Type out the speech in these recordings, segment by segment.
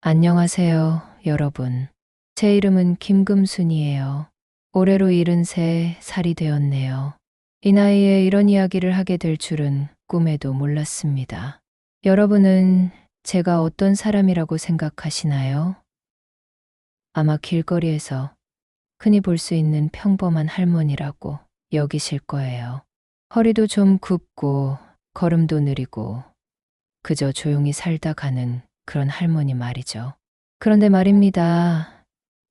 안녕하세요, 여러분. 제 이름은 김금순이에요. 올해로 73살이 되었네요. 이 나이에 이런 이야기를 하게 될 줄은 꿈에도 몰랐습니다. 여러분은 제가 어떤 사람이라고 생각하시나요? 아마 길거리에서 흔히 볼 수 있는 평범한 할머니라고 여기실 거예요. 허리도 좀 굽고 걸음도 느리고 그저 조용히 살다 가는 그런 할머니 말이죠. 그런데 말입니다.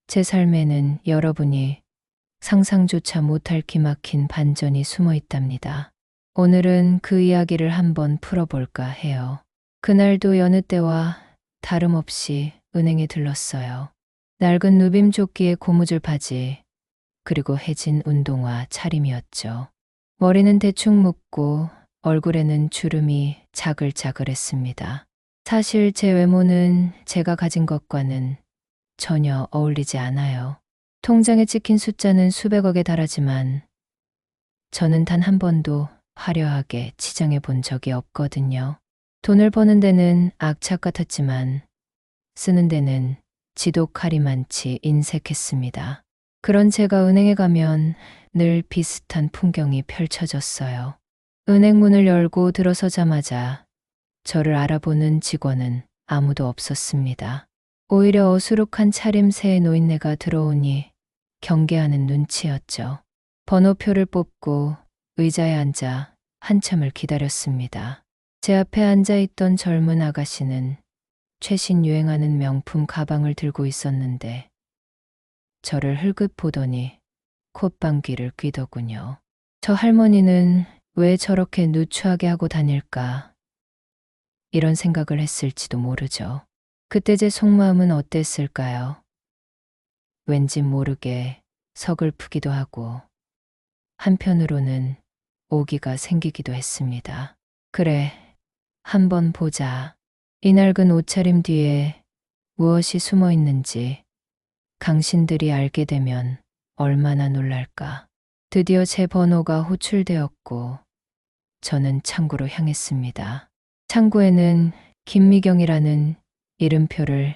제 삶에는 여러분이 상상조차 못할 기막힌 반전이 숨어 있답니다. 오늘은 그 이야기를 한번 풀어볼까 해요. 그날도 여느 때와 다름없이 은행에 들렀어요. 낡은 누빔 조끼에 고무줄 바지, 그리고 해진 운동화 차림이었죠. 머리는 대충 묶고 얼굴에는 주름이 자글자글했습니다. 사실 제 외모는 제가 가진 것과는 전혀 어울리지 않아요. 통장에 찍힌 숫자는 수백억에 달하지만 저는 단 한 번도 화려하게 치장해 본 적이 없거든요. 돈을 버는 데는 악착 같았지만 쓰는 데는 지독하리 많지 인색했습니다. 그런 제가 은행에 가면 늘 비슷한 풍경이 펼쳐졌어요. 은행 문을 열고 들어서자마자 저를 알아보는 직원은 아무도 없었습니다. 오히려 어수룩한 차림새의 노인네가 들어오니 경계하는 눈치였죠. 번호표를 뽑고 의자에 앉아 한참을 기다렸습니다. 제 앞에 앉아있던 젊은 아가씨는 최신 유행하는 명품 가방을 들고 있었는데 저를 흘끗 보더니 콧방귀를 뀌더군요. 저 할머니는 왜 저렇게 누추하게 하고 다닐까? 이런 생각을 했을지도 모르죠. 그때 제 속마음은 어땠을까요? 왠지 모르게 서글프기도 하고 한편으로는 오기가 생기기도 했습니다. 그래, 한번 보자. 이 낡은 옷차림 뒤에 무엇이 숨어 있는지 당신들이 알게 되면 얼마나 놀랄까. 드디어 제 번호가 호출되었고 저는 창구로 향했습니다. 창구에는 김미경이라는 이름표를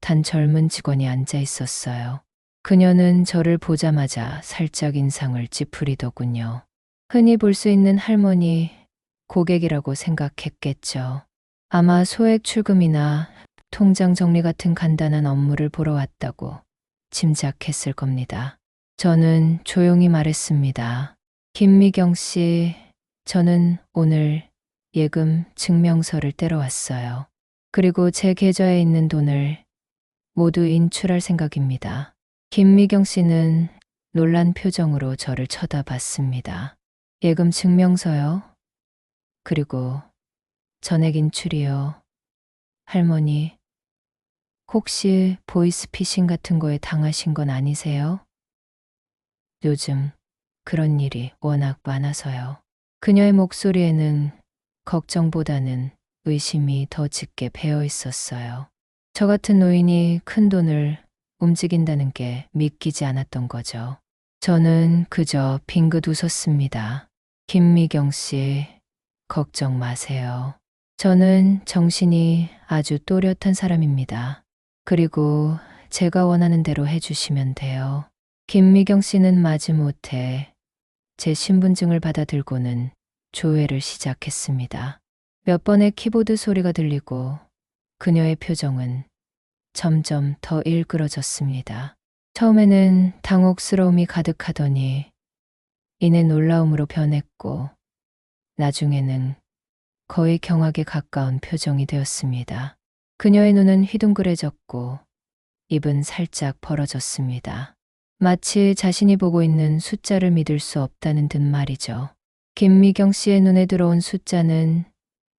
단 젊은 직원이 앉아 있었어요. 그녀는 저를 보자마자 살짝 인상을 찌푸리더군요. 흔히 볼 수 있는 할머니, 고객이라고 생각했겠죠. 아마 소액 출금이나 통장 정리 같은 간단한 업무를 보러 왔다고 짐작했을 겁니다. 저는 조용히 말했습니다. 김미경 씨, 저는 오늘 예금 증명서를 떼러 왔어요. 그리고 제 계좌에 있는 돈을 모두 인출할 생각입니다. 김미경 씨는 놀란 표정으로 저를 쳐다봤습니다. 예금 증명서요? 그리고 전액 인출이요. 할머니, 혹시 보이스피싱 같은 거에 당하신 건 아니세요? 요즘 그런 일이 워낙 많아서요. 그녀의 목소리에는 걱정보다는 의심이 더 짙게 배어 있었어요. 저 같은 노인이 큰 돈을 움직인다는 게 믿기지 않았던 거죠. 저는 그저 빙긋 웃었습니다. 김미경 씨, 걱정 마세요. 저는 정신이 아주 또렷한 사람입니다. 그리고 제가 원하는 대로 해주시면 돼요. 김미경 씨는 마지못해 제 신분증을 받아들고는 조회를 시작했습니다. 몇 번의 키보드 소리가 들리고 그녀의 표정은 점점 더 일그러졌습니다. 처음에는 당혹스러움이 가득하더니 이내 놀라움으로 변했고 나중에는 거의 경악에 가까운 표정이 되었습니다. 그녀의 눈은 휘둥그레졌고 입은 살짝 벌어졌습니다. 마치 자신이 보고 있는 숫자를 믿을 수 없다는 듯 말이죠. 김미경 씨의 눈에 들어온 숫자는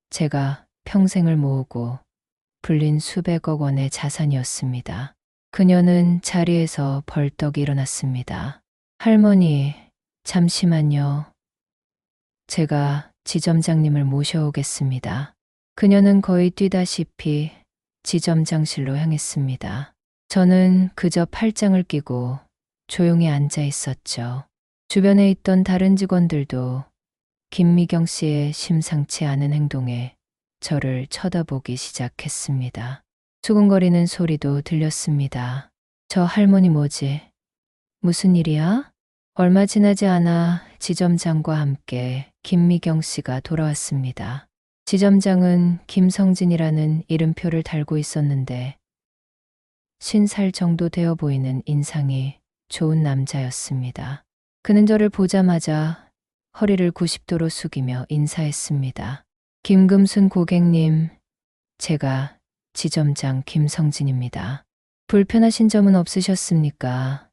제가 평생을 모으고 불린 수백억 원의 자산이었습니다. 그녀는 자리에서 벌떡 일어났습니다. 할머니, 잠시만요. 제가 지점장님을 모셔오겠습니다. 그녀는 거의 뛰다시피 지점장실로 향했습니다. 저는 그저 팔짱을 끼고 조용히 앉아 있었죠. 주변에 있던 다른 직원들도 김미경 씨의 심상치 않은 행동에 저를 쳐다보기 시작했습니다. 수근거리는 소리도 들렸습니다. 저 할머니 뭐지? 무슨 일이야? 얼마 지나지 않아 지점장과 함께 김미경 씨가 돌아왔습니다. 지점장은 김성진이라는 이름표를 달고 있었는데 50살 정도 되어 보이는 인상이 좋은 남자였습니다. 그는 저를 보자마자 허리를 90도로 숙이며 인사했습니다. 김금순 고객님, 제가 지점장 김성진입니다. 불편하신 점은 없으셨습니까?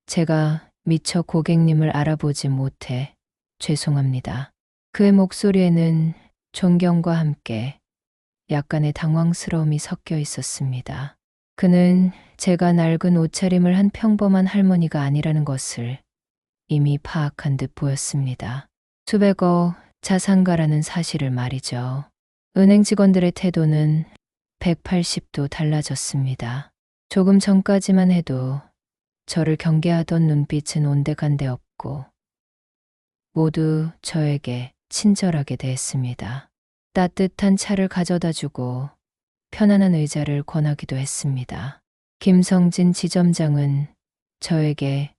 제가 미처 고객님을 알아보지 못해 죄송합니다. 그의 목소리에는 존경과 함께 약간의 당황스러움이 섞여 있었습니다. 그는 제가 낡은 옷차림을 한 평범한 할머니가 아니라는 것을 이미 파악한 듯 보였습니다. 수백억 자산가라는 사실을 말이죠. 은행 직원들의 태도는 180도 달라졌습니다. 조금 전까지만 해도 저를 경계하던 눈빛은 온데간데 없고 모두 저에게 친절하게 대했습니다. 따뜻한 차를 가져다 주고 편안한 의자를 권하기도 했습니다. 김성진 지점장은 저에게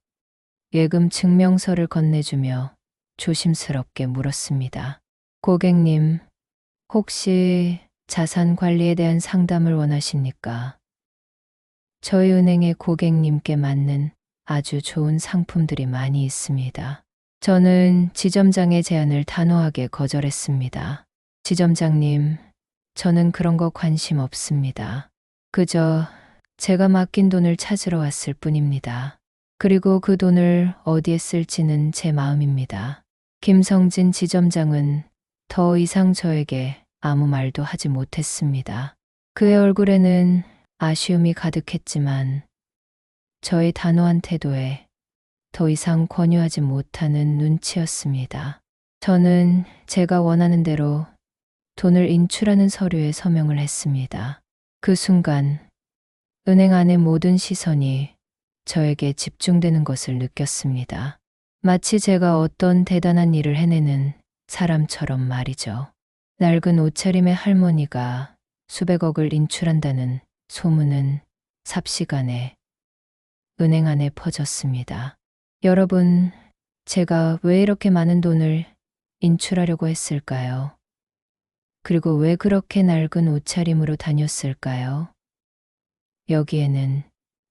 예금 증명서를 건네주며 조심스럽게 물었습니다. 고객님, 혹시 자산 관리에 대한 상담을 원하십니까? 저희 은행에 고객님께 맞는 아주 좋은 상품들이 많이 있습니다. 저는 지점장의 제안을 단호하게 거절했습니다. 지점장님, 저는 그런 거 관심 없습니다. 그저 제가 맡긴 돈을 찾으러 왔을 뿐입니다. 그리고 그 돈을 어디에 쓸지는 제 마음입니다. 김성진 지점장은 더 이상 저에게 아무 말도 하지 못했습니다. 그의 얼굴에는 아쉬움이 가득했지만 저의 단호한 태도에 더 이상 권유하지 못하는 눈치였습니다. 저는 제가 원하는 대로 돈을 인출하는 서류에 서명을 했습니다. 그 순간 은행 안의 모든 시선이 저에게 집중되는 것을 느꼈습니다. 마치 제가 어떤 대단한 일을 해내는 사람처럼 말이죠. 낡은 옷차림의 할머니가 수백억을 인출한다는 소문은 삽시간에 은행 안에 퍼졌습니다. 여러분, 제가 왜 이렇게 많은 돈을 인출하려고 했을까요? 그리고 왜 그렇게 낡은 옷차림으로 다녔을까요? 여기에는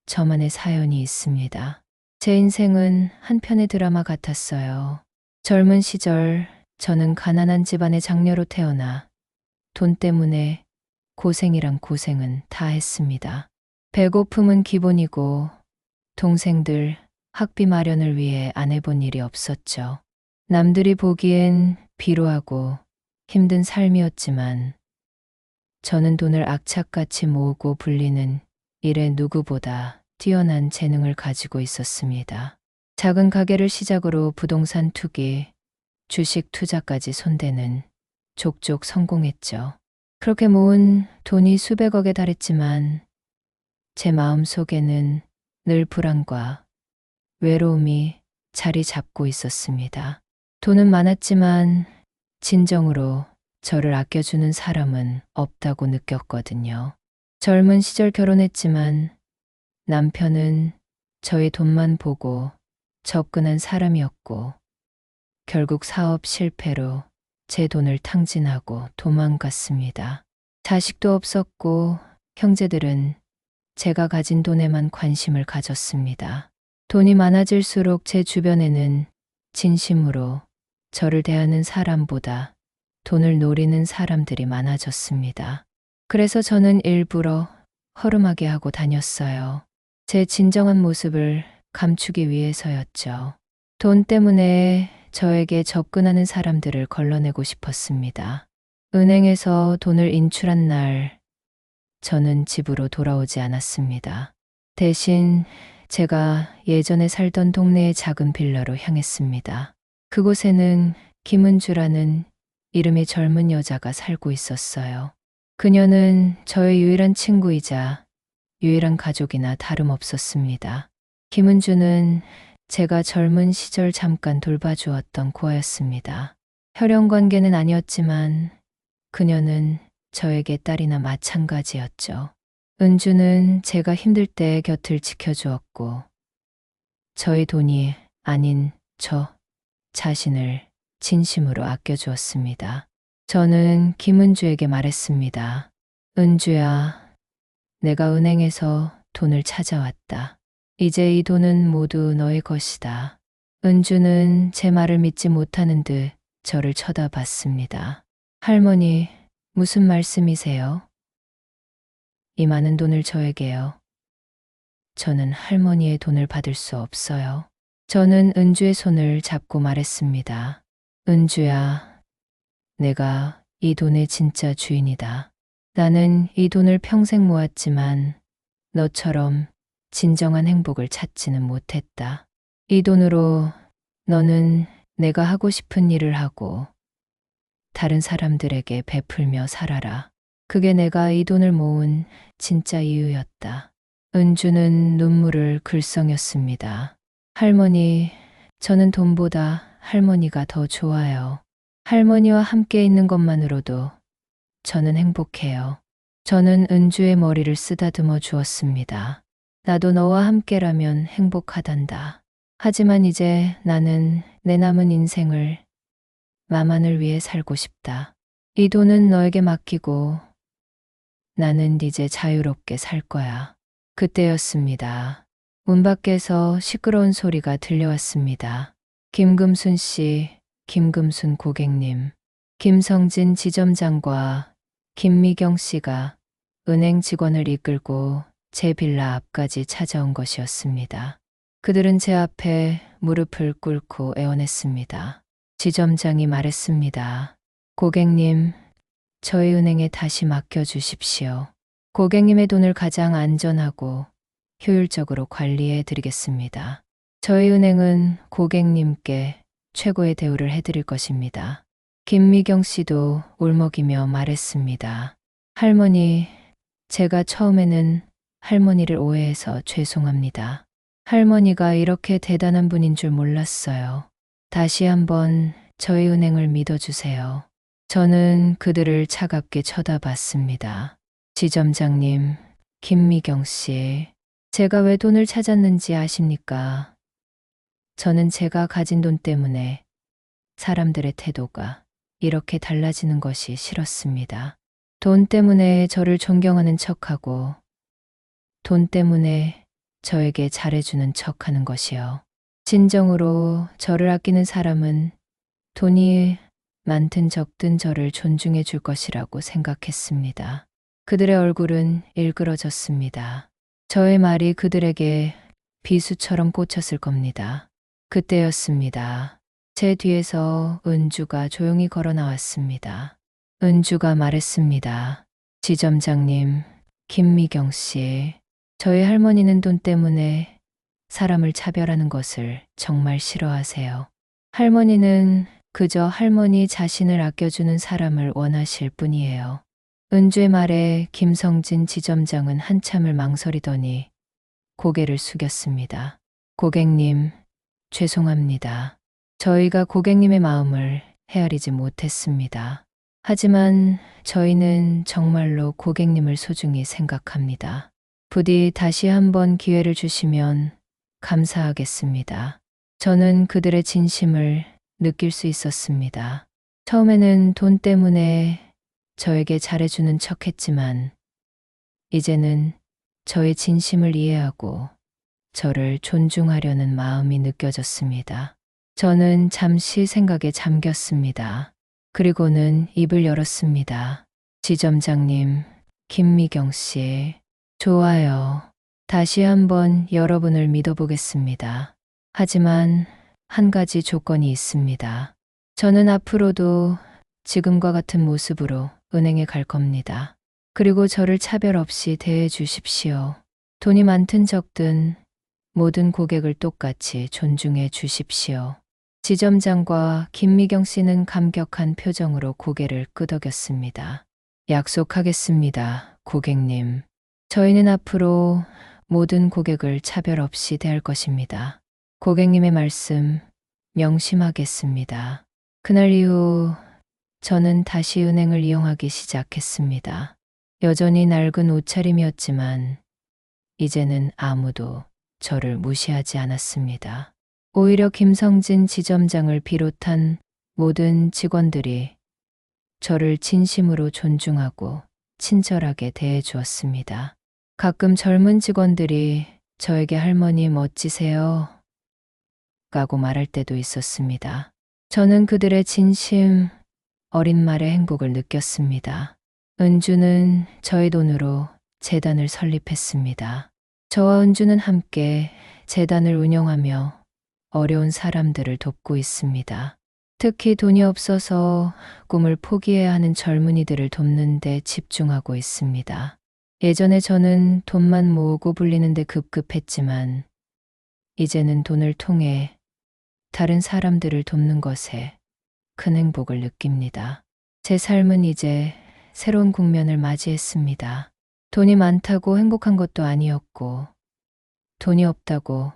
저만의 사연이 있습니다. 제 인생은 한 편의 드라마 같았어요. 젊은 시절 저는 가난한 집안의 장녀로 태어나 돈 때문에 고생이란 고생은 다 했습니다. 배고픔은 기본이고 동생들 학비 마련을 위해 안 해본 일이 없었죠. 남들이 보기엔 비루하고 힘든 삶이었지만 저는 돈을 악착같이 모으고 불리는 일에 누구보다 뛰어난 재능을 가지고 있었습니다. 작은 가게를 시작으로 부동산 투기, 주식 투자까지 손대는 족족 성공했죠. 그렇게 모은 돈이 수백억에 달했지만 제 마음 속에는 늘 불안과 외로움이 자리 잡고 있었습니다. 돈은 많았지만 진정으로 저를 아껴주는 사람은 없다고 느꼈거든요. 젊은 시절 결혼했지만 남편은 저의 돈만 보고 접근한 사람이었고 결국 사업 실패로 제 돈을 탕진하고 도망갔습니다. 자식도 없었고 형제들은 제가 가진 돈에만 관심을 가졌습니다. 돈이 많아질수록 제 주변에는 진심으로 저를 대하는 사람보다 돈을 노리는 사람들이 많아졌습니다. 그래서 저는 일부러 허름하게 하고 다녔어요. 제 진정한 모습을 감추기 위해서였죠. 돈 때문에 저에게 접근하는 사람들을 걸러내고 싶었습니다. 은행에서 돈을 인출한 날, 저는 집으로 돌아오지 않았습니다. 대신 제가 예전에 살던 동네의 작은 빌라로 향했습니다. 그곳에는 김은주라는 이름의 젊은 여자가 살고 있었어요. 그녀는 저의 유일한 친구이자 유일한 가족이나 다름없었습니다. 김은주는 제가 젊은 시절 잠깐 돌봐주었던 고아였습니다. 혈연 관계는 아니었지만 그녀는 저에게 딸이나 마찬가지였죠. 은주는 제가 힘들 때 곁을 지켜주었고, 저의 돈이 아닌 저 자신을 진심으로 아껴주었습니다. 저는 김은주에게 말했습니다. 은주야, 내가 은행에서 돈을 찾아왔다. 이제 이 돈은 모두 너의 것이다. 은주는 제 말을 믿지 못하는 듯 저를 쳐다봤습니다. 할머니, 무슨 말씀이세요? 이 많은 돈을 저에게요. 저는 할머니의 돈을 받을 수 없어요. 저는 은주의 손을 잡고 말했습니다. 은주야, 내가 이 돈의 진짜 주인이다. 나는 이 돈을 평생 모았지만 너처럼 진정한 행복을 찾지는 못했다. 이 돈으로 너는 내가 하고 싶은 일을 하고 다른 사람들에게 베풀며 살아라. 그게 내가 이 돈을 모은 진짜 이유였다. 은주는 눈물을 글썽였습니다. 할머니, 저는 돈보다 할머니가 더 좋아요. 할머니와 함께 있는 것만으로도 저는 행복해요. 저는 은주의 머리를 쓰다듬어 주었습니다. 나도 너와 함께라면 행복하단다. 하지만 이제 나는 내 남은 인생을 나만을 위해 살고 싶다. 이 돈은 너에게 맡기고 나는 이제 자유롭게 살 거야. 그때였습니다. 문 밖에서 시끄러운 소리가 들려왔습니다. 김금순 씨, 김금순 고객님, 김성진 지점장과 김미경 씨가 은행 직원을 이끌고 제 빌라 앞까지 찾아온 것이었습니다. 그들은 제 앞에 무릎을 꿇고 애원했습니다. 지점장이 말했습니다. 고객님, 저희 은행에 다시 맡겨주십시오. 고객님의 돈을 가장 안전하고 효율적으로 관리해 드리겠습니다. 저희 은행은 고객님께 최고의 대우를 해드릴 것입니다. 김미경 씨도 울먹이며 말했습니다. 할머니, 제가 처음에는 할머니를 오해해서 죄송합니다. 할머니가 이렇게 대단한 분인 줄 몰랐어요. 다시 한번 저희 은행을 믿어주세요. 저는 그들을 차갑게 쳐다봤습니다. 지점장님, 김미경 씨, 제가 왜 돈을 찾았는지 아십니까? 저는 제가 가진 돈 때문에 사람들의 태도가 이렇게 달라지는 것이 싫었습니다. 돈 때문에 저를 존경하는 척하고 돈 때문에 저에게 잘해주는 척하는 것이요. 진정으로 저를 아끼는 사람은 돈이 많든 적든 저를 존중해 줄 것이라고 생각했습니다. 그들의 얼굴은 일그러졌습니다. 저의 말이 그들에게 비수처럼 꽂혔을 겁니다. 그때였습니다. 제 뒤에서 은주가 조용히 걸어 나왔습니다. 은주가 말했습니다. 지점장님, 김미경 씨, 저희 할머니는 돈 때문에 사람을 차별하는 것을 정말 싫어하세요. 할머니는 그저 할머니 자신을 아껴주는 사람을 원하실 뿐이에요. 은주의 말에 김성진 지점장은 한참을 망설이더니 고개를 숙였습니다. 고객님, 죄송합니다. 저희가 고객님의 마음을 헤아리지 못했습니다. 하지만 저희는 정말로 고객님을 소중히 생각합니다. 부디 다시 한번 기회를 주시면 감사하겠습니다. 저는 그들의 진심을 느낄 수 있었습니다. 처음에는 돈 때문에 저에게 잘해주는 척 했지만, 이제는 저의 진심을 이해하고 저를 존중하려는 마음이 느껴졌습니다. 저는 잠시 생각에 잠겼습니다. 그리고는 입을 열었습니다. 지점장님, 김미경 씨, 좋아요. 다시 한번 여러분을 믿어보겠습니다. 하지만 한 가지 조건이 있습니다. 저는 앞으로도 지금과 같은 모습으로 은행에 갈 겁니다. 그리고 저를 차별 없이 대해 주십시오. 돈이 많든 적든 모든 고객을 똑같이 존중해 주십시오. 지점장과 김미경 씨는 감격한 표정으로 고개를 끄덕였습니다. 약속하겠습니다, 고객님. 저희는 앞으로 모든 고객을 차별 없이 대할 것입니다. 고객님의 말씀 명심하겠습니다. 그날 이후 저는 다시 은행을 이용하기 시작했습니다. 여전히 낡은 옷차림이었지만 이제는 아무도 저를 무시하지 않았습니다. 오히려 김성진 지점장을 비롯한 모든 직원들이 저를 진심으로 존중하고 친절하게 대해 주었습니다. 가끔 젊은 직원들이 저에게 할머니 멋지세요 라고 말할 때도 있었습니다. 저는 그들의 진심, 어린 말의 행복을 느꼈습니다. 은주는 저의 돈으로 재단을 설립했습니다. 저와 은주는 함께 재단을 운영하며 어려운 사람들을 돕고 있습니다. 특히 돈이 없어서 꿈을 포기해야 하는 젊은이들을 돕는 데 집중하고 있습니다. 예전에 저는 돈만 모으고 불리는 데 급급했지만 이제는 돈을 통해 다른 사람들을 돕는 것에 큰 행복을 느낍니다. 제 삶은 이제 새로운 국면을 맞이했습니다. 돈이 많다고 행복한 것도 아니었고, 돈이 없다고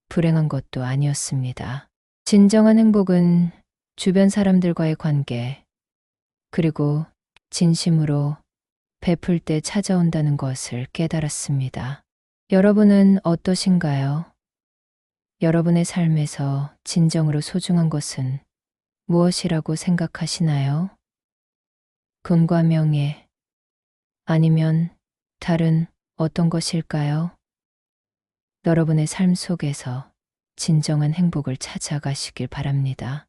불행한 것도 아니었습니다. 진정한 행복은 주변 사람들과의 관계, 그리고 진심으로 베풀 때 찾아온다는 것을 깨달았습니다. 여러분은 어떠신가요? 여러분의 삶에서 진정으로 소중한 것은 무엇이라고 생각하시나요? 금과 명예, 아니면 다른 어떤 것일까요? 여러분의 삶 속에서 진정한 행복을 찾아가시길 바랍니다.